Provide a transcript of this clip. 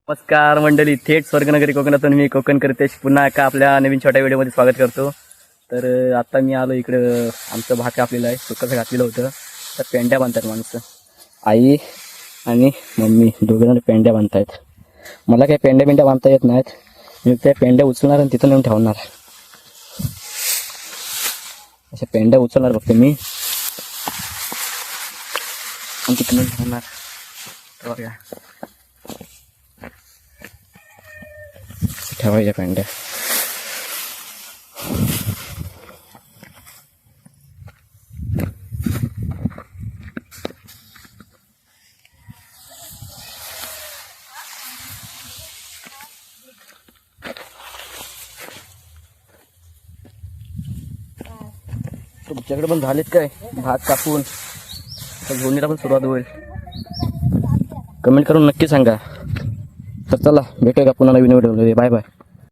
नमस्कार मंडळी, थेट स्वर्गनगरी कोकणातून मी कोकण करतेश पुन्हा एका आपल्या नवीन छोट्या व्हिडिओमध्ये स्वागत करतो. तर आता मी आलो इकडं. आमचं भात कापलेलं आहे, सुकं घातलेलं होतं. तर पेंड्या बांधतात माणसं, आई आणि मम्मी दोघेजण पेंड्या बांधतायत. मला काही पेंड्या बांधता येत नाहीत. मी त्या पेंड्या उचलणार आणि तिथं नेऊन ठेवणार. अशा पेंड्या उचलणार फक्त मी आणि तिथं नेऊन ठेवणार. बघा ठेवायच्या पेंड्या. तुमच्याकडे पण झालेत काय भात कापून? तर झोडणीला पण सुरुवात होईल. कमेंट करून नक्की सांगा. तर चला भेटूया का पुन्हा नवीन व्हिडिओ. Bye bye.